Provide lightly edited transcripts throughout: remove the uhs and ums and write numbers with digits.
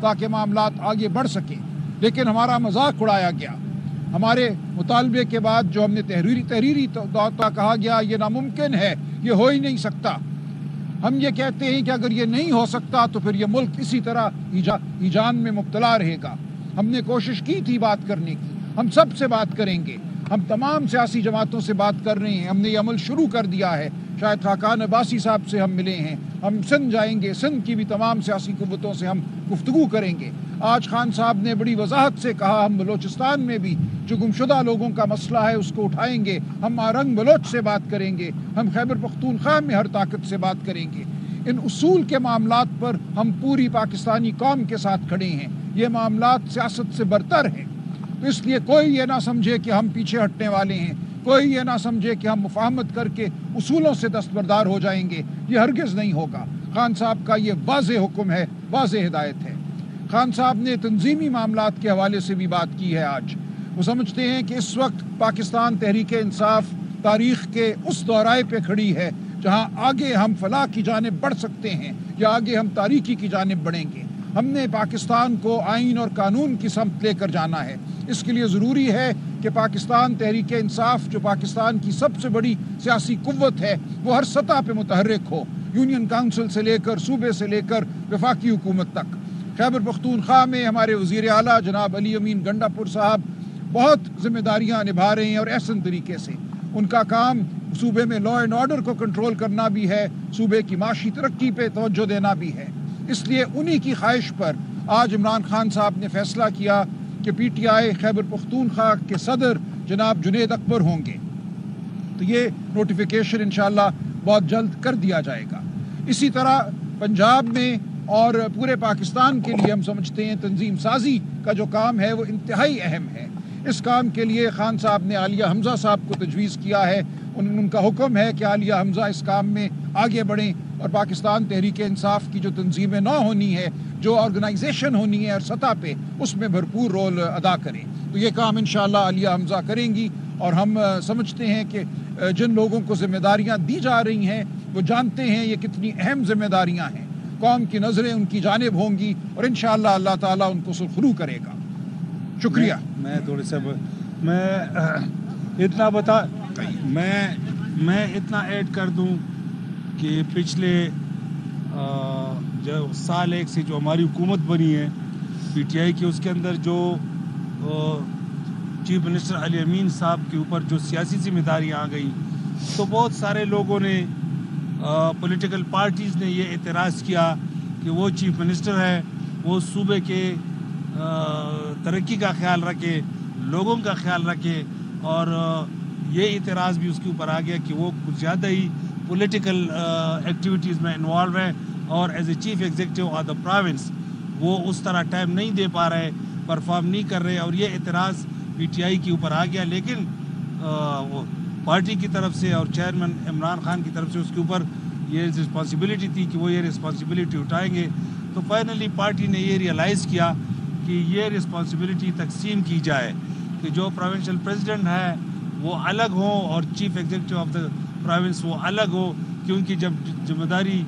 تاکہ معاملات آگے بڑھ سکیں، لیکن ہمارا مذاق اڑایا گیا۔ ہمارے مطالبے کے بعد جو ہم نے تحریری طور پر کہا گیا یہ ناممکن ہے، یہ ہو ہی نہیں سکتا۔ ہم یہ کہتے ہیں کہ اگر یہ نہیں ہو سکتا تو پھر یہ ملک اسی طرح ہیجان میں مبتلا رہے گا۔ ہم نے کوشش کی تھی بات کرنے کی، ہم سب سے بات کریں گے، ہم تمام سیاسی جماعتوں سے بات کر رہے ہیں، ہم نے یہ عمل شروع کر دیا ہے۔ شاہد خاقان عباسی صاحب سے ہم ملے ہیں، ہم سندھ جائیں گے، سندھ کی بھی تمام سیاسی قوتوں سے ہم گفتگو کریں گے۔ آج خان صاحب نے بڑی وضاحت سے کہا ہم بلوچستان میں بھی جو گمشدہ لوگوں کا مسئلہ ہے اس کو اٹھائیں گے، ہم آرنگ بلوچ سے بات کریں گے، ہم خیبر پختونخوا میں ہر طاقت سے بات کریں گے۔ ان اصول کے معاملات پر ہم پوری پاکستانی قوم کے ساتھ کھڑے ہیں۔ یہ معاملات سیاست سے برتر ہیں، تو اس لیے کوئی یہ نہ سمجھے کہ ہم پیچھے ہٹنے والے ہیں، کوئی یہ نہ سمجھے کہ ہم مفاہمت کر کے اصولوں سے دستبردار ہو جائیں گے، یہ ہرگز نہیں ہوگا۔ خان صاحب کا یہ واضح حکم ہے، واضح ہدایت ہے۔ خان صاحب نے تنظیمی معاملات کے حوالے سے بھی بات کی ہے۔ آج وہ سمجھتے ہیں کہ اس وقت پاکستان تحریک انصاف تاریخ کے اس دورائے پہ کھڑی ہے جہاں آگے ہم فلاح کی جانب بڑھ سکتے ہیں یا آگے ہم تاریکی کی جانب بڑھیں گے۔ ہم نے پاکستان کو آئین اور قانون کی سمت لے کر جانا ہے۔ اس کے لیے ضروری ہے کہ پاکستان تحریک انصاف جو پاکستان کی سب سے بڑی سیاسی قوت ہے وہ ہر سطح پہ متحرک ہو، یونین کونسل سے لے کر صوبے سے لے کر وفاقی حکومت تک۔ خیبر پختونخوا میں ہمارے وزیر اعلیٰ جناب علی امین گنڈا پور صاحب بہت ذمہ داریاں نبھا رہے ہیں اور احسن طریقے سے۔ ان کا کام صوبے میں لا اینڈ آرڈر کو کنٹرول کرنا بھی ہے، صوبے کی معاشی ترقی پہ توجہ دینا بھی ہے۔ اس لیے انہی کی خواہش پر آج عمران خان صاحب نے فیصلہ کیا کہ P T I Khyber Pakhtunkhwa کے صدر جناب جنید اکبر ہوں گے، تو یہ نوٹیفیکیشن انشاءاللہ بہت جلد کر دیا جائے گا۔ اسی طرح پنجاب میں اور پورے پاکستان کے لیے ہم سمجھتے ہیں تنظیم سازی کا جو کام ہے وہ انتہائی اہم ہے۔ اس کام کے لیے خان صاحب نے عالیہ حمزہ صاحب کو تجویز کیا ہے، ان کا حکم ہے کہ عالیہ حمزہ اس کام میں آگے بڑھیں اور پاکستان تحریک انصاف کی جو تنظیم نو ہونی ہے، جو آرگنائزیشن ہونی ہے ہر سطح پہ، اس میں بھرپور رول ادا کریں۔ تو یہ کام انشاءاللہ عالیہ حمزہ کریں گی، اور ہم سمجھتے ہیں کہ جن لوگوں کو ذمہ داریاں دی جا رہی ہیں وہ جانتے ہیں یہ کتنی اہم ذمہ داریاں ہیں۔ قوم کی نظریں ان کی جانب ہوں گی اور انشاءاللہ اللہ تعالیٰ ان کو سرخرو کرے گا۔ شکریہ۔ میں تھوڑے سے میں اتنا ایڈ کر دوں کہ پچھلے جو سال ایک سے جو ہماری حکومت بنی ہے پی ٹی آئی کی، اس کے اندر جو چیف منسٹر علی امین صاحب کے اوپر جو سیاسی ذمہ داریاں آ گئیں، تو بہت سارے لوگوں نے پولیٹیکل پارٹیز نے یہ اعتراض کیا کہ وہ چیف منسٹر ہے، وہ صوبے کے ترقی کا خیال رکھے، لوگوں کا خیال رکھے، اور یہ اعتراض بھی اس کے اوپر آ گیا کہ وہ کچھ زیادہ ہی پولیٹیکل ایکٹیویٹیز میں انوالو ہے، اور as a chief executive of the province وہ اس طرح ٹائم نہیں دے پا رہے، پرفارم نہیں کر رہے، اور یہ اعتراض پی ٹی آئی کے اوپر آ گیا۔ لیکن پارٹی کی طرف سے اور چیئرمین عمران خان کی طرف سے اس کے اوپر یہ رسپانسبلٹی تھی کہ وہ یہ رسپانسبلٹی اٹھائیں گے، تو فائنلی پارٹی نے یہ ریئلائز کیا کہ یہ رسپانسبلٹی تقسیم کی جائے، کہ جو پروونشل پریزیڈنٹ ہے وہ الگ ہوں اور chief executive of the province وہ الگ ہو، کیونکہ جب ذمہ داری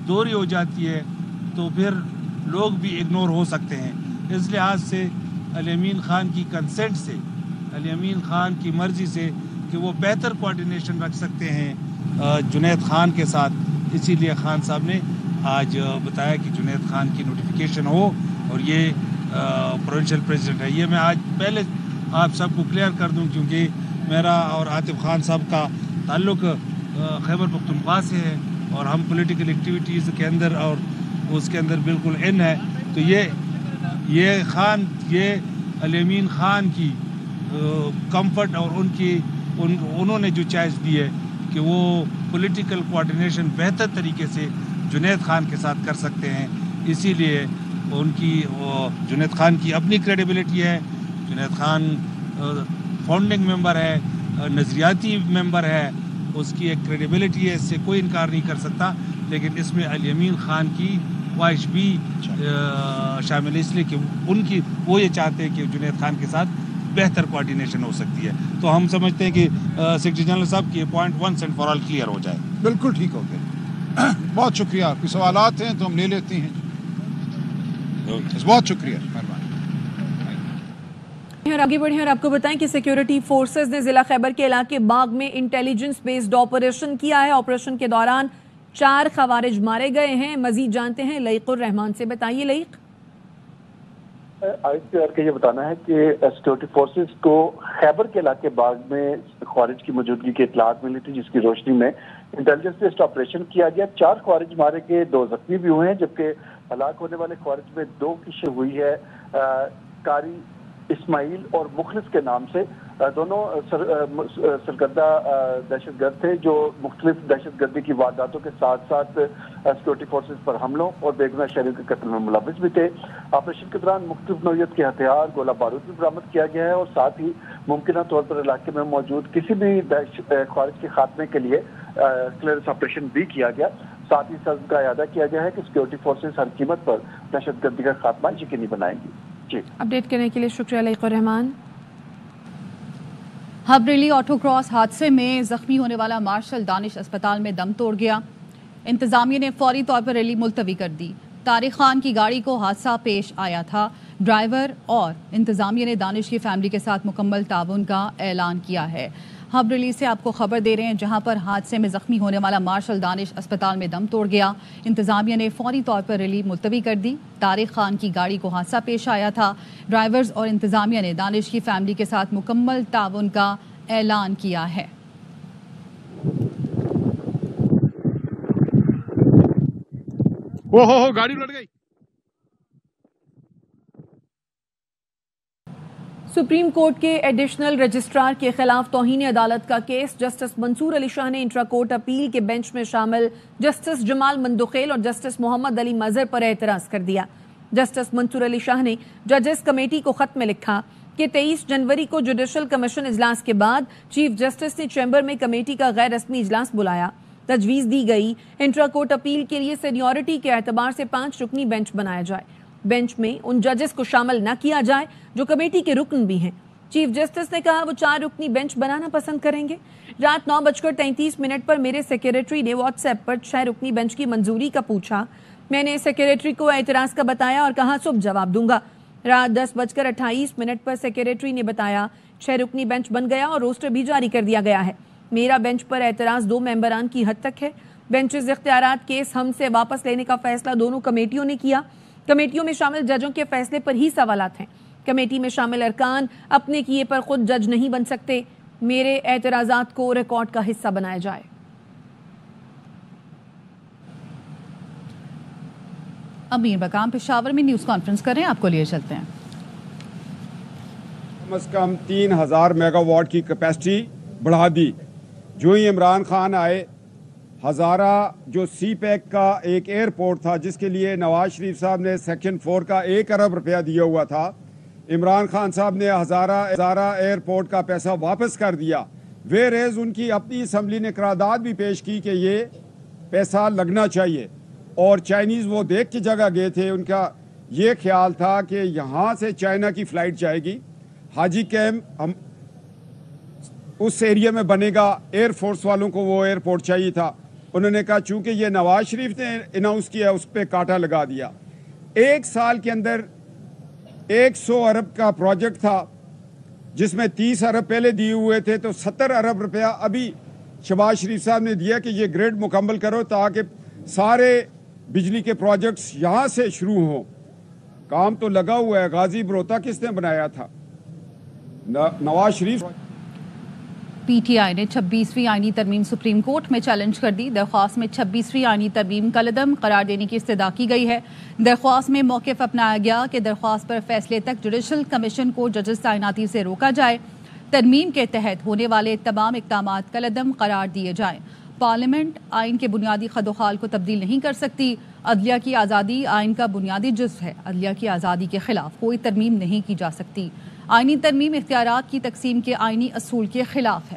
دوہری ہو جاتی ہے تو پھر لوگ بھی اگنور ہو سکتے ہیں۔ اس لحاظ سے علی امین خان کی کنسنٹ سے، علی امین خان کی مرضی سے کہ وہ بہتر کوارڈینیشن رکھ سکتے ہیں جنید خان کے ساتھ، اسی لیے خان صاحب نے آج بتایا کہ جنید خان کی نوٹیفیکیشن ہو اور یہ پروونشل پریزیڈنٹ ہے۔ یہ میں آج پہلے آپ سب کو کلیئر کر دوں، کیونکہ میرا اور عاطف خان صاحب کا تعلق خیبر پختونخوا سے ہے اور ہم پولیٹیکل ایکٹیویٹیز کے اندر اور اس کے اندر بالکل ان ہے، تو یہ علی امین خان کی کمفرٹ اور انہوں نے جو چوائس دی ہے کہ وہ پولیٹیکل کوارڈینیشن بہتر طریقے سے جنید خان کے ساتھ کر سکتے ہیں، اسی لیے جنید خان کی اپنی کریڈیبلٹی ہے، جنید خان فاؤنڈنگ ممبر ہے، نظریاتی ممبر ہے، اس کی ایک کریڈیبلٹی ہے، اس سے کوئی انکار نہیں کر سکتا، لیکن اس میں علی امین خان کی خواہش بھی شامل ہے، اس لیے کہ وہ یہ چاہتے ہیں کہ جنید خان کے ساتھ بہتر کوارڈینیشن ہو سکتی ہے۔ تو ہم سمجھتے ہیں کہ سیکرٹری جنرل صاحب کی point once and for all clear ہو جائے۔ بالکل ٹھیک ہو گیا۔ بہت شکریہ. کوئی سوالات ہیں تو ہم لے لیتے ہیں. بہت شکریہ. اور آگے بڑھیں اور آپ کو بتائیں کہ سیکیورٹی فورسز نے ضلع خیبر کے علاقے باغ میں انٹیلیجنس بیسڈ آپریشن کیا ہے. آپریشن کے دوران 4 خوارج مارے گئے ہیں. مزید جانتے ہیں لئیق الرحمان سے. بتائیے لئیق. ICR کا یہ بتانا ہے کہ سیکیورٹی فورسز کو خیبر کے علاقے باغ میں خوارج کی موجودگی کی اطلاعات ملی تھی، جس کی روشنی میں انٹیلیجنس بیسڈ آپریشن کیا گیا. 4 خوارج مارے گئے، 2 زخمی بھی ہوئے ہیں، جبکہ ہلاک ہونے والے خوارج میں 2 کی شہادت ہوئی ہے. قاری اسماعیل اور مخلص کے نام سے. دونوں سرگردہ دہشت گرد تھے جو مختلف دہشت گردی کی وارداتوں کے ساتھ ساتھ سیکورٹی فورسز پر حملوں اور بے گناہ شہریوں کے قتل میں ملوث بھی تھے. آپریشن کے دوران مختلف نوعیت کے ہتھیار، گولہ بارود بھی برآمد کیا گیا ہے، اور ساتھ ہی ممکنہ طور پر علاقے میں موجود کسی بھی خوارج کے خاتمے کے لیے کلیئرنس آپریشن بھی کیا گیا. ساتھ ہی سز کا اعادہ کیا گیا ہے کہ سیکورٹی فورسز ہر قیمت پر دہشت گردی کا خاتمہ یقینی بنائیں گی. اپڈیٹ کرنے کے لیے شکریہ لئیق الرحمان. ہبریلی آٹو کراس حادثے میں زخمی ہونے والا مارشل دانش اسپتال میں دم توڑ گیا. انتظامیہ نے فوری طور پر ریلی ملتوی کر دی. طارق خان کی گاڑی کو حادثہ پیش آیا تھا. ڈرائیور اور انتظامیہ نے دانش کی فیملی کے ساتھ مکمل تعاون کا اعلان کیا ہے. ہبریلی سے آپ کو خبر دے رہے ہیں جہاں پر حادثے میں زخمی ہونے والا مارشل دانش اسپتال میں دم توڑ گیا. انتظامیہ نے فوری طور پر ریلی ملتوی کر دی. طارق خان کی گاڑی کو حادثہ پیش آیا تھا. ڈرائیورز اور انتظامیہ نے دانش کی فیملی کے ساتھ مکمل تعاون کا اعلان کیا ہے. گاڑی لٹ گئی. سپریم کورٹ کے ایڈیشنل رجسٹرار کے خلاف توہین عدالت کا کیس. جسٹس منصور علی شاہ نے انٹرا کورٹ اپیل کے بینچ میں شامل جسٹس جمال مندخیل اور جسٹس محمد علی مظہر پر اعتراض کر دیا. جسٹس منصور علی شاہ نے ججز کمیٹی کو خط میں لکھا کہ 23 جنوری کو جوڈیشل کمیشن اجلاس کے بعد چیف جسٹس نے چیمبر میں کمیٹی کا غیر رسمی اجلاس بلایا. تجویز دی گئی انٹرا کورٹ اپیل کے لیے سینیورٹی کے اعتبار سے 5 رکنی بینچ بنایا جائے. بینچ میں ان ججز کو شامل نہ کیا جائے جو کمیٹی کے رکن بھی ہیں. چیف جسٹس نے کہا وہ 4 رکنی بینچ بنانا پسند کریں گے. رات 9:33 پر میرے سیکریٹری نے واٹس ایپ پر 6 رکنی بینچ کی منظوری کا پوچھا. میں نے سیکریٹری کو اعتراض کا بتایا اور کہا صبح جواب دوں گا. رات 10:28 پر سیکریٹری نے بتایا 6 رکنی بینچ بن گیا اور روسٹر بھی جاری کر دیا گیا ہے. میرا بینچ پر اعتراض 2 ممبران کی حد تک ہے. بینچز اختیارات کیس ہم سے واپس لینے کا فیصلہ دونوں کمیٹیوں نے کیا. کمیٹیوں میں شامل ججوں کے فیصلے پر ہی سوالات ہیں. کمیٹی میں شامل ارکان اپنے کیے پر خود جج نہیں بن سکتے. میرے اعتراضات کو ریکارڈ کا حصہ بنایا جائے. امیر مقام پشاور میں نیوز کانفرنس کریں، آپ کو لیے چلتے ہیں. کم از کم 3000 میگا واٹ کی کیپیسٹی بڑھا دی. جو ہی عمران خان آئے، ہزارہ جو سی پیک کا ایک ایئرپورٹ تھا جس کے لیے نواز شریف صاحب نے سیکشن 4 کا 1 ارب روپیہ دیا ہوا تھا، عمران خان صاحب نے ہزارہ ایئرپورٹ کا پیسہ واپس کر دیا. ویئر ان کی اپنی اسمبلی نے قرارداد بھی پیش کی کہ یہ پیسہ لگنا چاہیے، اور چائنیز وہ دیکھ کی جگہ گئے تھے. ان کا یہ خیال تھا کہ یہاں سے چائنا کی فلائٹ جائے گی، حاجی کیمپ ہم اس ایریا میں بنے گا. ایئر فورس والوں کو وہ ایئرپورٹ چاہیے تھا. انہوں نے کہا چونکہ یہ نواز شریف نے اناؤنس کیا، اس پہ کانٹا لگا دیا. 1 سال کے اندر 100 ارب کا پروجیکٹ تھا جس میں 30 ارب پہلے دیے ہوئے تھے، تو 70 ارب روپیہ ابھی شہباز شریف صاحب نے دیا کہ یہ گریڈ مکمل کرو تاکہ سارے بجلی کے پروجیکٹس یہاں سے شروع ہوں. کام تو لگا ہوا ہے. غازی بروتا کس نے بنایا تھا؟ Nawaz Sharif. P T I نے 26ویں آئینی ترمیم سپریم کورٹ میں چیلنج کر دی. درخواست میں 26ویں آئینی ترمیم کالعدم قرار دینے کی استدعا کی گئی ہے. درخواست میں موقف اپنایا گیا کہ درخواست پر فیصلے تک جوڈیشل کمیشن کو ججز تعیناتی سے روکا جائے. ترمیم کے تحت ہونے والے تمام اقدامات کالعدم قرار دیے جائیں. پارلیمنٹ آئین کے بنیادی خدوخال کو تبدیل نہیں کر سکتی. عدلیہ کی آزادی آئین کا بنیادی جزو ہے. عدلیہ کی آزادی کے خلاف کوئی ترمیم نہیں کی جا سکتی. آئینی ترمیم اختیارات کی تقسیم کے آئینی اصول کے خلاف ہے.